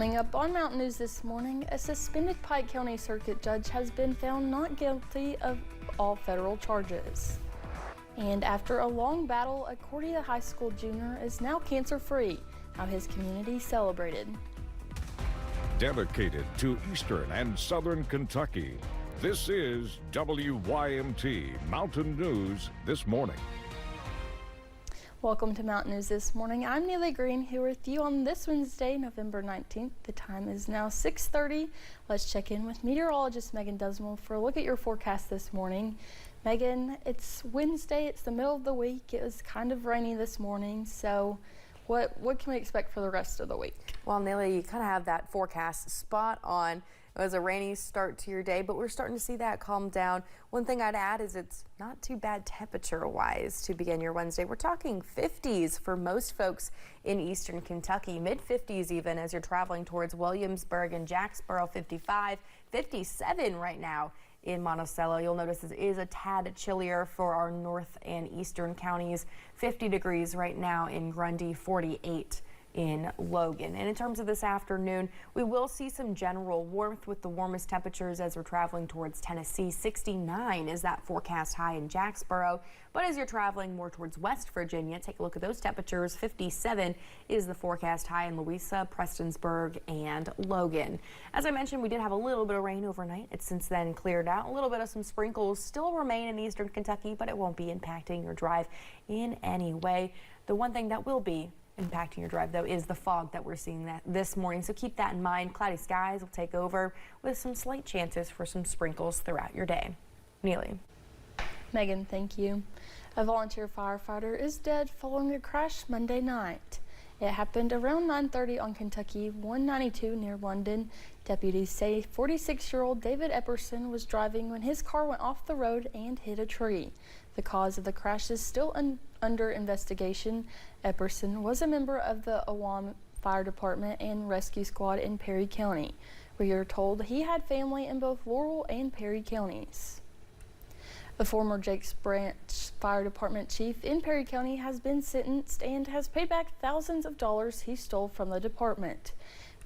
Coming up on Mountain News this morning, a suspended Pike County Circuit judge has been found not guilty of all federal charges. And after a long battle, a Cordia High School junior is now cancer-free, how his community celebrated. Dedicated to Eastern and Southern Kentucky, this is WYMT Mountain News This Morning. Welcome to Mountain News This Morning. I'm Neely Green here with you on this Wednesday, November 19th. The time is now 6:30. Let's check in with meteorologist Megan Dusmel for a look at your forecast this morning. Megan, it's Wednesday, it's the middle of the week. It was kind of rainy this morning, so what can we expect for the rest of the week? Well, Neely, you kind of have that forecast spot on. It was a rainy start to your day, but we're starting to see that calm down. One thing I'd add is it's not too bad temperature-wise to begin your Wednesday. We're talking 50s for most folks in Eastern Kentucky, mid-50s even as you're traveling towards Williamsburg and Jacksboro, 55, 57 right now in Monticello. You'll notice it is a tad chillier for our north and eastern counties, 50 degrees right now in Grundy, 48 in Logan. And in terms of this afternoon, we will see some general warmth with the warmest temperatures as we're traveling towards Tennessee. 69 is that forecast high in Jacksboro. But as you're traveling more towards West Virginia, take a look at those temperatures. 57 is the forecast high in Louisa, Prestonsburg, and Logan. As I mentioned, we did have a little bit of rain overnight. It's since then cleared out. A little bit of some sprinkles still remain in Eastern Kentucky, but it won't be impacting your drive in any way. The one thing that will be impacting your drive, though, is the fog that we're seeing this morning. So keep that in mind. Cloudy skies will take over with some slight chances for some sprinkles throughout your day. Neely. Megan, thank you. A volunteer firefighter is dead following a crash Monday night. It happened around 9:30 on Kentucky 192 near London. Deputies say 46-year-old David Epperson was driving when his car went off the road and hit a tree. The cause of the crash is still under investigation. Epperson was a member of the Awam Fire Department and Rescue Squad in Perry County. We are told he had family in both Laurel and Perry counties. The former Jakes Branch Fire Department chief in Perry County has been sentenced and has paid back thousands of dollars he stole from the department.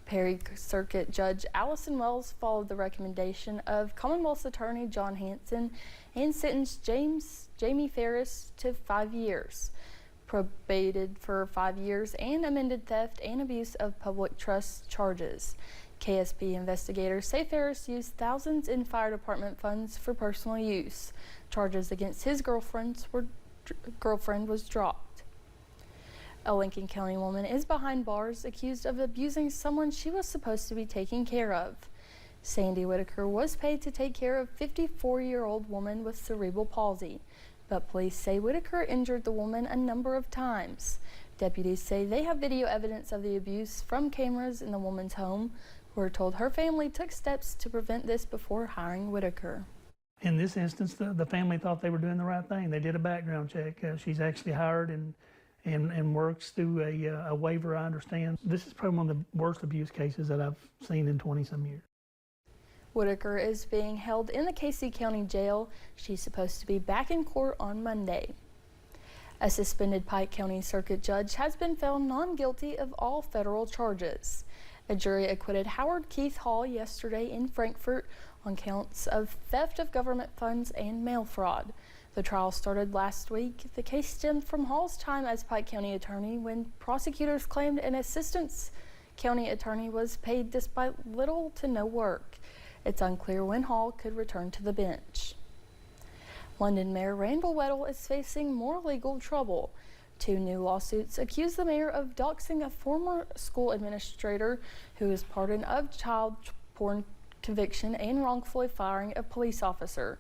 Perry Circuit Judge Allison Wells followed the recommendation of Commonwealth's Attorney John Hanson and sentenced Jamie Ferris to 5 years, probated for 5 years, and amended theft and abuse of public trust charges. KSP investigators say Ferris used thousands in fire department funds for personal use. Charges against his girlfriend was dropped. A Lincoln County woman is behind bars accused of abusing someone she was supposed to be taking care of. Sandy Whitaker was paid to take care of a 54-year-old woman with cerebral palsy, but police say Whitaker injured the woman a number of times. Deputies say they have video evidence of the abuse from cameras in the woman's home. We're told her family took steps to prevent this before hiring Whitaker. In this instance, the family thought they were doing the right thing. They did a background check. She's actually hired and works through a waiver, I understand. This is probably one of the worst abuse cases that I've seen in 20-some years. Whitaker is being held in the Casey County Jail. She's supposed to be back in court on Monday. A suspended Pike County Circuit judge has been found non-guilty of all federal charges. A jury acquitted Howard Keith Hall yesterday in Frankfort on counts of theft of government funds and mail fraud. The trial started last week. The case stemmed from Hall's time as Pike County attorney when prosecutors claimed an assistant county attorney was paid despite little to no work. It's unclear when Hall could return to the bench. London Mayor Randall Weddle is facing more legal trouble. 2 new lawsuits accuse the mayor of doxing a former school administrator who is pardoned of child porn conviction and wrongfully firing a police officer.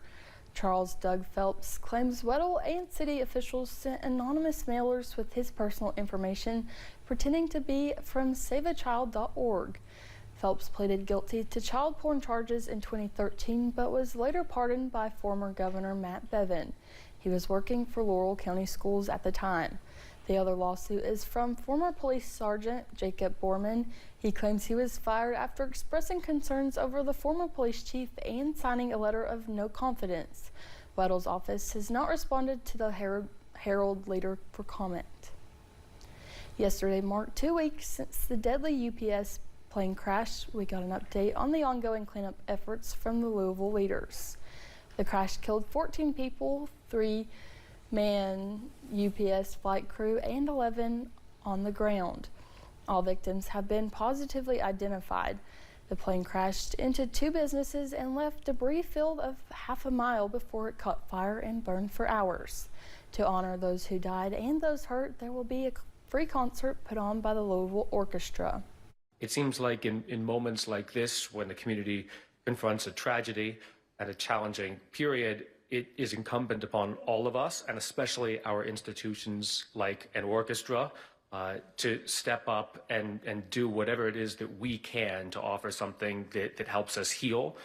Charles Doug Phelps claims Weddle and city officials sent anonymous mailers with his personal information pretending to be from saveachild.org. Phelps pleaded guilty to child porn charges in 2013 but was later pardoned by former Governor Matt Bevin. He was working for Laurel County Schools at the time. The other lawsuit is from former police sergeant Jacob Borman. He claims he was fired after expressing concerns over the former police chief and signing a letter of no confidence. Weddle's office has not responded to the Herald Leader for comment. Yesterday marked 2 weeks since the deadly UPS plane crash, we got an update on the ongoing cleanup efforts from the Louisville leaders. The crash killed 14 people, 3-man UPS flight crew, and 11 on the ground. All victims have been positively identified. The plane crashed into 2 businesses and left debris filled of half a mile before it caught fire and burned for hours. To honor those who died and those hurt, there will be a free concert put on by the Louisville Orchestra. It seems like in moments like this, when the community confronts a tragedy and a challenging period, it is incumbent upon all of us, and especially our institutions like an orchestra, to step up and do whatever it is that we can to offer something that helps us heal,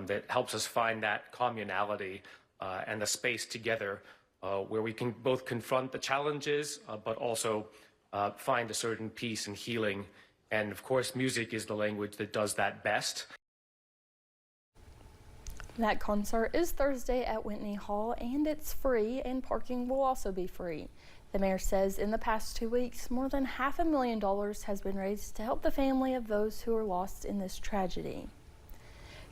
that helps us find that communality and the space together where we can both confront the challenges, but also find a certain peace and healing. And of course, music is the language that does that best. That concert is Thursday at Whitney Hall, and it's free, and parking will also be free. The mayor says in the past 2 weeks, more than $500,000 has been raised to help the family of those who are lost in this tragedy.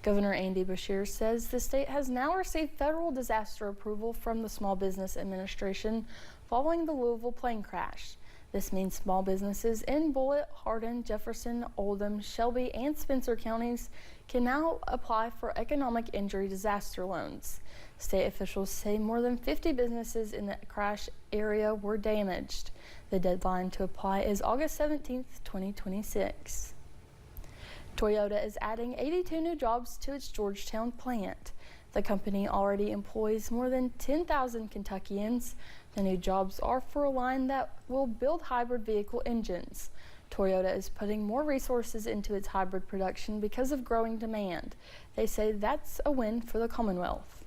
Governor Andy Beshear says the state has now received federal disaster approval from the Small Business Administration following the Louisville plane crash. This means small businesses in Bullitt, Hardin, Jefferson, Oldham, Shelby, and Spencer counties can now apply for economic injury disaster loans. State officials say more than 50 businesses in the crash area were damaged. The deadline to apply is August 17th, 2026. Toyota is adding 82 new jobs to its Georgetown plant. The company already employs more than 10,000 Kentuckians. The new jobs are for a line that will build hybrid vehicle engines. Toyota is putting more resources into its hybrid production because of growing demand. They say that's a win for the Commonwealth.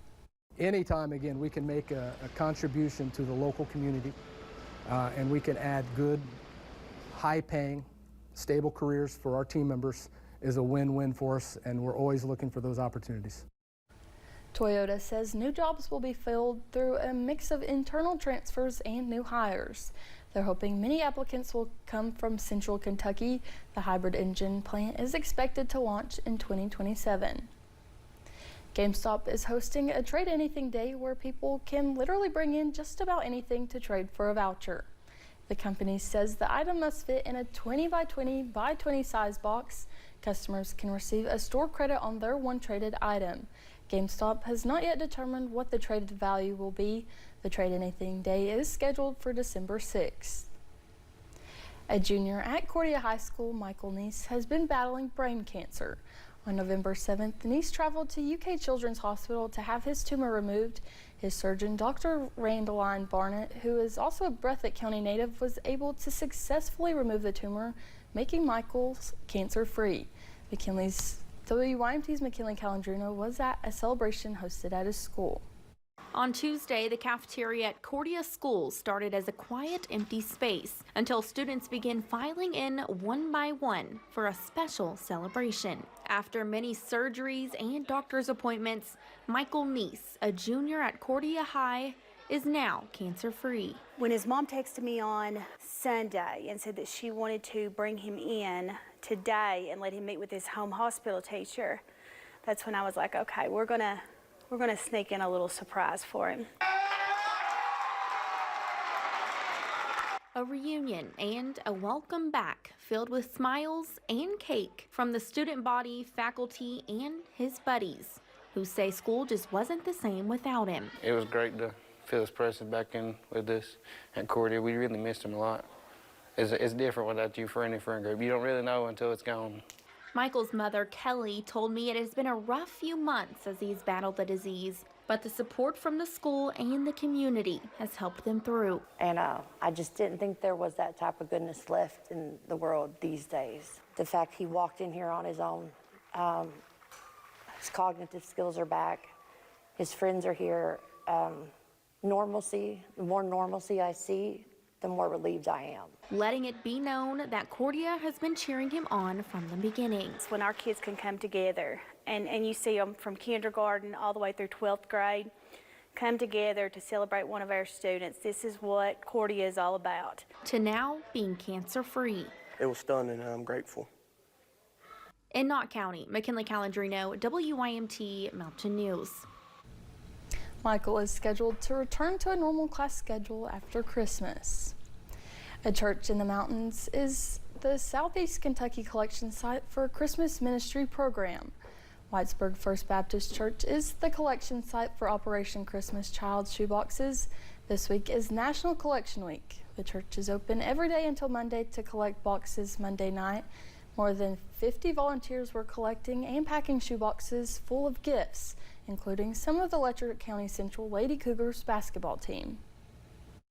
Anytime, again, we can make a contribution to the local community and we can add good, high-paying, stable careers for our team members is a win-win for us, and we're always looking for those opportunities. Toyota says new jobs will be filled through a mix of internal transfers and new hires. They're hoping many applicants will come from Central Kentucky. The hybrid engine plant is expected to launch in 2027. GameStop is hosting a Trade Anything Day where people can literally bring in just about anything to trade for a voucher. The company says the item must fit in a 20 by 20 by 20 size box. Customers can receive a store credit on their one traded item. GameStop has not yet determined what the traded value will be. The Trade Anything Day is scheduled for December 6th. A junior at Cordia High School, Michael Neese, has been battling brain cancer. On November 7th, Neese traveled to UK Children's Hospital to have his tumor removed. His surgeon, Dr. Randeline Barnett, who is also a Breathitt County native, was able to successfully remove the tumor, making Michael's cancer-free. WYMT's McKinley Calandrino was at a celebration hosted at his school. On Tuesday, the cafeteria at Cordia School started as a quiet, empty space until students began filing in one by one for a special celebration. After many surgeries and doctor's appointments, Michael Neese, a junior at Cordia High, is now cancer-free. When his mom texted me on Sunday and said that she wanted to bring him in today and let him meet with his home hospital teacher, that's when I was like, okay, we're gonna sneak in a little surprise for him. A reunion and a welcome back filled with smiles and cake from the student body, faculty, and his buddies, who say school just wasn't the same without him. It was great to feel his presence back in with us at Cordia. We really missed him a lot. It's different without your friend and friend group. You don't really know until it's gone. Michael's mother, Kelly, told me it has been a rough few months as he's battled the disease, but the support from the school and the community has helped them through. And I just didn't think there was that type of goodness left in the world these days. The fact he walked in here on his own, his cognitive skills are back, his friends are here. Normalcy, the more normalcy I see, the more relieved I am. Letting it be known that Cordia has been cheering him on from the beginning. When our kids can come together, and you see them from kindergarten all the way through 12th grade, come together to celebrate one of our students. This is what Cordia is all about. To now being cancer-free. It was stunning, and I'm grateful. In Knott County, McKinley Calandrino, WYMT Mountain News. Michael is scheduled to return to a normal class schedule after Christmas. A church in the mountains is the Southeast Kentucky collection site for a Christmas ministry program. Whitesburg First Baptist Church is the collection site for Operation Christmas Child Shoeboxes. This week is National Collection Week. The church is open every day until Monday to collect boxes Monday night. More than 50 volunteers were collecting and packing shoeboxes full of gifts, including some of the Letcher County Central Lady Cougars basketball team.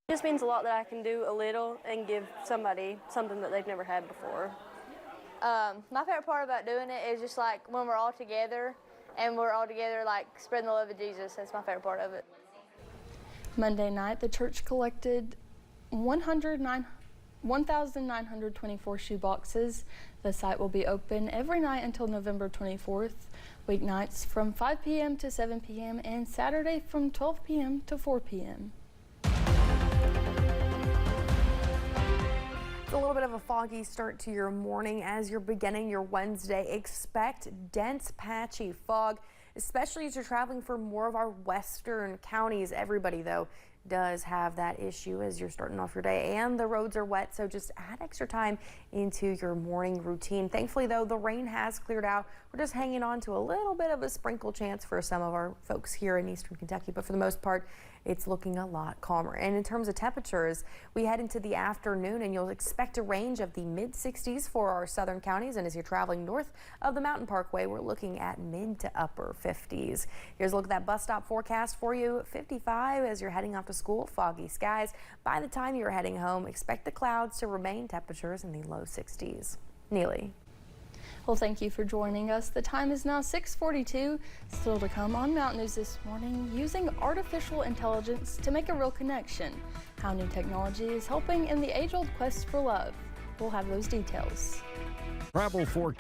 It just means a lot that I can do a little and give somebody something that they've never had before. My favorite part about doing it is just like when we're all together and we're all together like spreading the love of Jesus. That's my favorite part of it. Monday night, the church collected 1,924 shoe boxes. The site will be open every night until November 24th, weeknights from 5 p.m. to 7 p.m. and Saturday from 12 p.m. to 4 p.m. It's a little bit of a foggy start to your morning as you're beginning your Wednesday. Expect dense, patchy fog, especially as you're traveling for more of our western counties. Everybody, though, does have that issue as you're starting off your day and the roads are wet, so just add extra time into your morning routine. Thankfully, though, the rain has cleared out. We're just hanging on to a little bit of a sprinkle chance for some of our folks here in eastern Kentucky, but for the most part, it's looking a lot calmer. And in terms of temperatures, we head into the afternoon and you'll expect a range of the mid-60s for our southern counties. And as you're traveling north of the Mountain Parkway, we're looking at mid to upper 50s. Here's a look at that bus stop forecast for you. 55 as you're heading off to school, foggy skies. By the time you're heading home, expect the clouds to remain, temperatures in the low 60s. Neely. Well, thank you for joining us. The time is now 6:42. Still to come on Mountain News this morning, using artificial intelligence to make a real connection. How new technology is helping in the age-old quest for love. We'll have those details. Travel forecast.